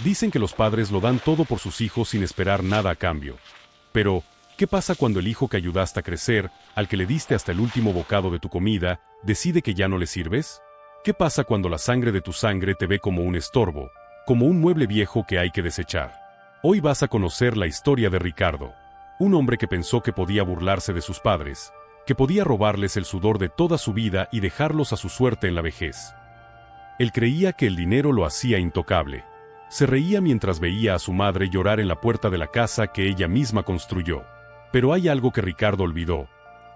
Dicen que los padres lo dan todo por sus hijos sin esperar nada a cambio. Pero, ¿qué pasa cuando el hijo que ayudaste a crecer, al que le diste hasta el último bocado de tu comida, decide que ya no le sirves? ¿Qué pasa cuando la sangre de tu sangre te ve como un estorbo, como un mueble viejo que hay que desechar? Hoy vas a conocer la historia de Ricardo, un hombre que pensó que podía burlarse de sus padres, que podía robarles el sudor de toda su vida y dejarlos a su suerte en la vejez. Él creía que el dinero lo hacía intocable. Se reía mientras veía a su madre llorar en la puerta de la casa que ella misma construyó. Pero hay algo que Ricardo olvidó,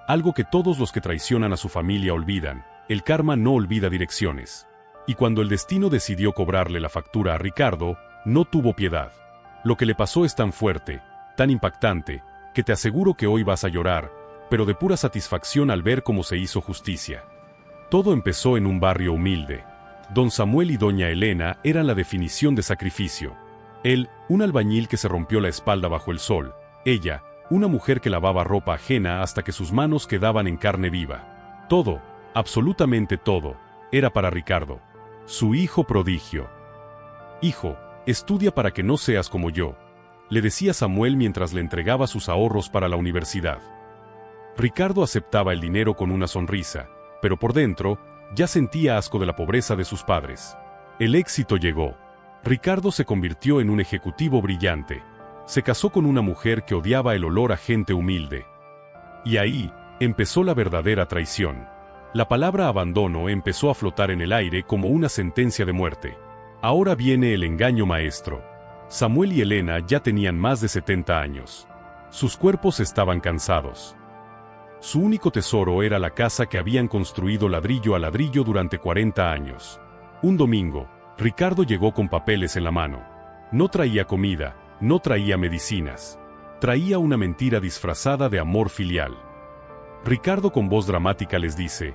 algo que todos los que traicionan a su familia olvidan: el karma no olvida direcciones. Y cuando el destino decidió cobrarle la factura a Ricardo, no tuvo piedad. Lo que le pasó es tan fuerte, tan impactante, que te aseguro que hoy vas a llorar, pero de pura satisfacción al ver cómo se hizo justicia. Todo empezó en un barrio humilde. Don Samuel y doña Elena eran la definición de sacrificio. Él, un albañil que se rompió la espalda bajo el sol; ella, una mujer que lavaba ropa ajena hasta que sus manos quedaban en carne viva. Todo, absolutamente todo, era para Ricardo, su hijo prodigio. «Hijo, estudia para que no seas como yo», le decía Samuel mientras le entregaba sus ahorros para la universidad. Ricardo aceptaba el dinero con una sonrisa, pero por dentro ya sentía asco de la pobreza de sus padres. El éxito llegó. Ricardo se convirtió en un ejecutivo brillante. Se casó con una mujer que odiaba el olor a gente humilde. Y ahí empezó la verdadera traición. La palabra abandono empezó a flotar en el aire como una sentencia de muerte. Ahora viene el engaño maestro. Samuel y Elena ya tenían más de 70 años. Sus cuerpos estaban cansados. Su único tesoro era la casa que habían construido ladrillo a ladrillo durante 40 años. Un domingo, Ricardo llegó con papeles en la mano. No traía comida, no traía medicinas. Traía una mentira disfrazada de amor filial. Ricardo con voz dramática les dice: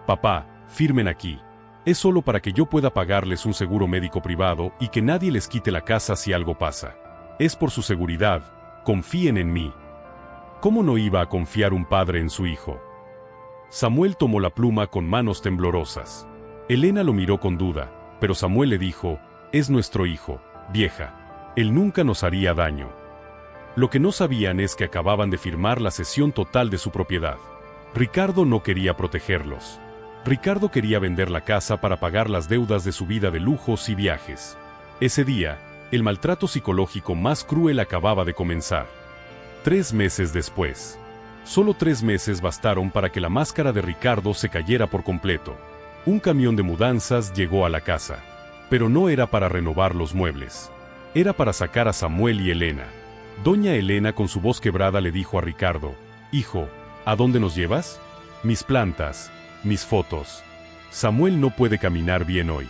«Papá, firmen aquí. Es solo para que yo pueda pagarles un seguro médico privado y que nadie les quite la casa si algo pasa. Es por su seguridad, confíen en mí». ¿Cómo no iba a confiar un padre en su hijo? Samuel tomó la pluma con manos temblorosas. Elena lo miró con duda, pero Samuel le dijo: «Es nuestro hijo, vieja. Él nunca nos haría daño». Lo que no sabían es que acababan de firmar la cesión total de su propiedad. Ricardo no quería protegerlos. Ricardo quería vender la casa para pagar las deudas de su vida de lujos y viajes. Ese día, el maltrato psicológico más cruel acababa de comenzar. 3 meses después. Solo 3 meses bastaron para que la máscara de Ricardo se cayera por completo. Un camión de mudanzas llegó a la casa. Pero no era para renovar los muebles. Era para sacar a Samuel y Elena. Doña Elena con su voz quebrada le dijo a Ricardo: «Hijo, ¿a dónde nos llevas?». «Mis plantas, mis fotos. Samuel no puede caminar bien hoy».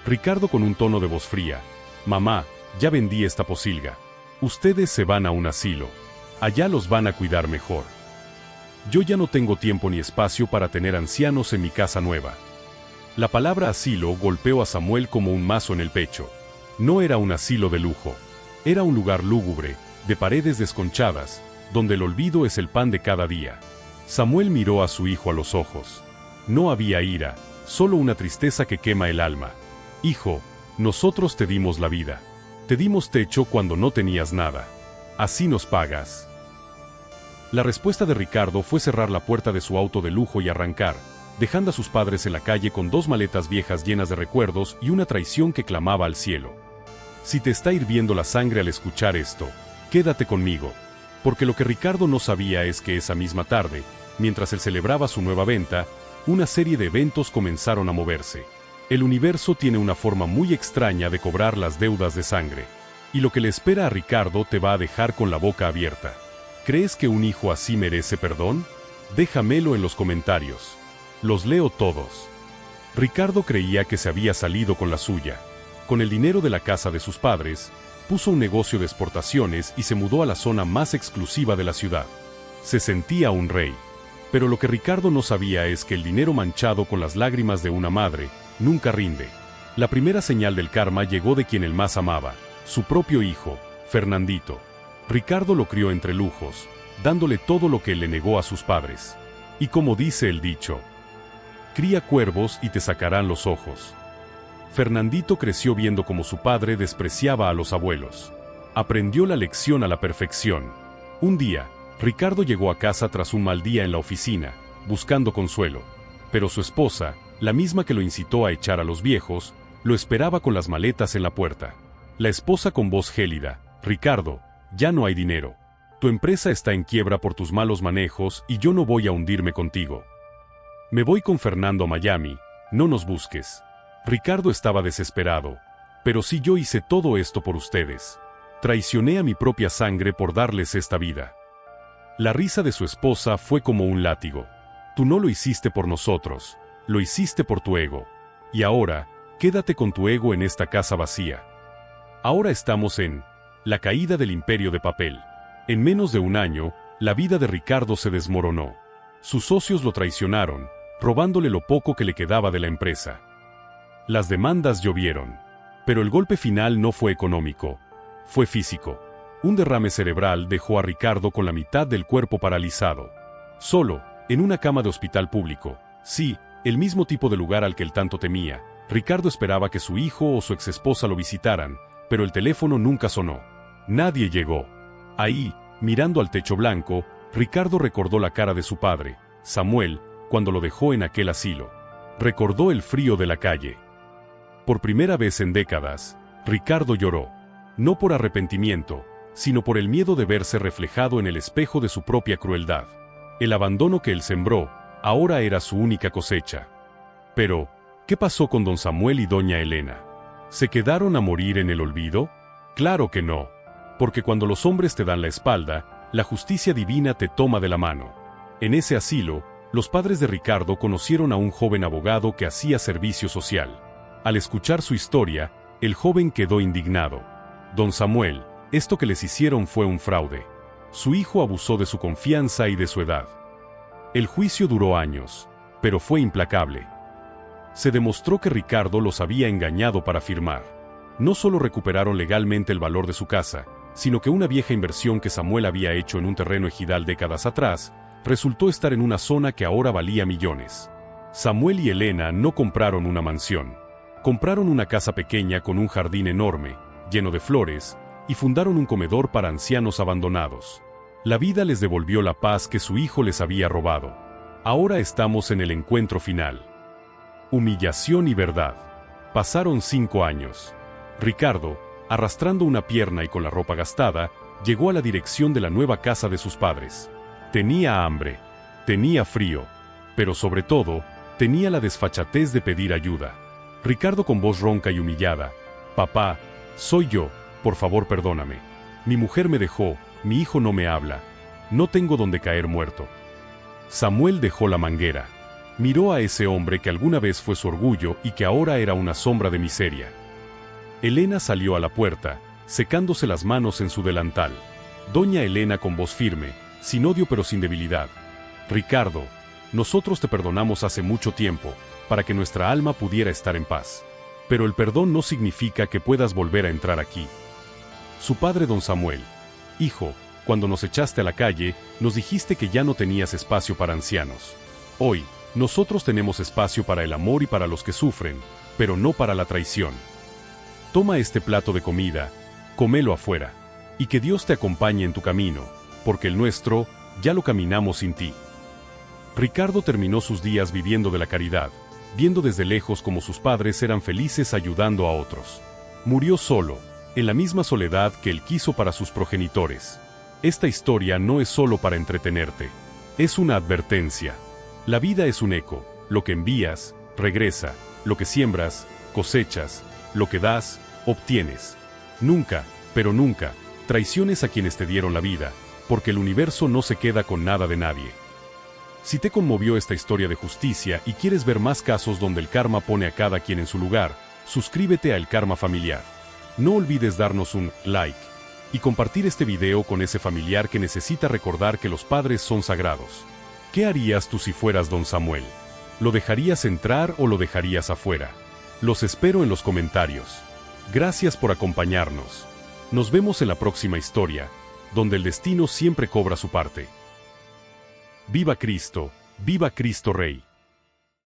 Ricardo con un tono de voz fría: «Mamá, ya vendí esta posilga. Ustedes se van a un asilo. Allá los van a cuidar mejor. Yo ya no tengo tiempo ni espacio para tener ancianos en mi casa nueva». La palabra asilo golpeó a Samuel como un mazo en el pecho. No era un asilo de lujo. Era un lugar lúgubre, de paredes desconchadas, donde el olvido es el pan de cada día. Samuel miró a su hijo a los ojos. No había ira, solo una tristeza que quema el alma. «Hijo, nosotros te dimos la vida. Te dimos techo cuando no tenías nada. Así nos pagas». La respuesta de Ricardo fue cerrar la puerta de su auto de lujo y arrancar, dejando a sus padres en la calle con 2 maletas viejas llenas de recuerdos y una traición que clamaba al cielo. Si te está hirviendo la sangre al escuchar esto, quédate conmigo. Porque lo que Ricardo no sabía es que esa misma tarde, mientras él celebraba su nueva venta, una serie de eventos comenzaron a moverse. El universo tiene una forma muy extraña de cobrar las deudas de sangre. Y lo que le espera a Ricardo te va a dejar con la boca abierta. ¿Crees que un hijo así merece perdón? Déjamelo en los comentarios. Los leo todos. Ricardo creía que se había salido con la suya. Con el dinero de la casa de sus padres, puso un negocio de exportaciones y se mudó a la zona más exclusiva de la ciudad. Se sentía un rey. Pero lo que Ricardo no sabía es que el dinero manchado con las lágrimas de una madre nunca rinde. La primera señal del karma llegó de quien él más amaba, su propio hijo, Fernandito. Ricardo lo crió entre lujos, dándole todo lo que él le negó a sus padres. Y como dice el dicho: «Cría cuervos y te sacarán los ojos». Fernandito creció viendo cómo su padre despreciaba a los abuelos. Aprendió la lección a la perfección. Un día, Ricardo llegó a casa tras un mal día en la oficina, buscando consuelo. Pero su esposa, la misma que lo incitó a echar a los viejos, lo esperaba con las maletas en la puerta. La esposa con voz gélida: Ricardo, ya no hay dinero. Tu empresa está en quiebra por tus malos manejos y yo no voy a hundirme contigo. Me voy con Fernando a Miami, no nos busques. Ricardo estaba desesperado. Pero si yo hice todo esto por ustedes. Traicioné a mi propia sangre por darles esta vida. La risa de su esposa fue como un látigo. Tú no lo hiciste por nosotros, lo hiciste por tu ego. Y ahora, quédate con tu ego en esta casa vacía. Ahora estamos en la caída del imperio de papel. En menos de un año, la vida de Ricardo se desmoronó. Sus socios lo traicionaron, robándole lo poco que le quedaba de la empresa. Las demandas llovieron. Pero el golpe final no fue económico, fue físico. Un derrame cerebral dejó a Ricardo con la mitad del cuerpo paralizado. Solo, en una cama de hospital público. Sí, el mismo tipo de lugar al que él tanto temía. Ricardo esperaba que su hijo o su exesposa lo visitaran, pero el teléfono nunca sonó. Nadie llegó. Ahí, mirando al techo blanco, Ricardo recordó la cara de su padre, Samuel, cuando lo dejó en aquel asilo. Recordó el frío de la calle. Por primera vez en décadas, Ricardo lloró. No por arrepentimiento, sino por el miedo de verse reflejado en el espejo de su propia crueldad. El abandono que él sembró, ahora era su única cosecha. Pero, ¿qué pasó con don Samuel y doña Elena? ¿Se quedaron a morir en el olvido? Claro que no. Porque cuando los hombres te dan la espalda, la justicia divina te toma de la mano. En ese asilo, los padres de Ricardo conocieron a un joven abogado que hacía servicio social. Al escuchar su historia, el joven quedó indignado. Don Samuel, esto que les hicieron fue un fraude. Su hijo abusó de su confianza y de su edad. El juicio duró años, pero fue implacable. Se demostró que Ricardo los había engañado para firmar. No solo recuperaron legalmente el valor de su casa, sino que una vieja inversión que Samuel había hecho en un terreno ejidal décadas atrás, resultó estar en una zona que ahora valía millones. Samuel y Elena no compraron una mansión. Compraron una casa pequeña con un jardín enorme, lleno de flores, y fundaron un comedor para ancianos abandonados. La vida les devolvió la paz que su hijo les había robado. Ahora estamos en el encuentro final. Humillación y verdad. Pasaron 5 años. Ricardo, arrastrando una pierna y con la ropa gastada, llegó a la dirección de la nueva casa de sus padres. Tenía hambre, tenía frío, pero sobre todo, tenía la desfachatez de pedir ayuda. Ricardo con voz ronca y humillada: «Papá, soy yo, por favor perdóname. Mi mujer me dejó, mi hijo no me habla. No tengo donde caer muerto». Samuel dejó la manguera. Miró a ese hombre que alguna vez fue su orgullo y que ahora era una sombra de miseria. Elena salió a la puerta, secándose las manos en su delantal. Doña Elena con voz firme, sin odio pero sin debilidad: «Ricardo, nosotros te perdonamos hace mucho tiempo, para que nuestra alma pudiera estar en paz. Pero el perdón no significa que puedas volver a entrar aquí». Su padre don Samuel: «Hijo, cuando nos echaste a la calle, nos dijiste que ya no tenías espacio para ancianos. Hoy, nosotros tenemos espacio para el amor y para los que sufren, pero no para la traición. Toma este plato de comida, cómelo afuera, y que Dios te acompañe en tu camino, porque el nuestro, ya lo caminamos sin ti». Ricardo terminó sus días viviendo de la caridad, viendo desde lejos cómo sus padres eran felices ayudando a otros. Murió solo, en la misma soledad que él quiso para sus progenitores. Esta historia no es solo para entretenerte, es una advertencia. La vida es un eco, lo que envías, regresa, lo que siembras, cosechas, lo que das, obtienes. Nunca, pero nunca, traiciones a quienes te dieron la vida, porque el universo no se queda con nada de nadie. Si te conmovió esta historia de justicia y quieres ver más casos donde el karma pone a cada quien en su lugar, suscríbete a El Karma Familiar. No olvides darnos un like y compartir este video con ese familiar que necesita recordar que los padres son sagrados. ¿Qué harías tú si fueras don Samuel? ¿Lo dejarías entrar o lo dejarías afuera? Los espero en los comentarios. Gracias por acompañarnos. Nos vemos en la próxima historia, donde el destino siempre cobra su parte. ¡Viva Cristo Rey!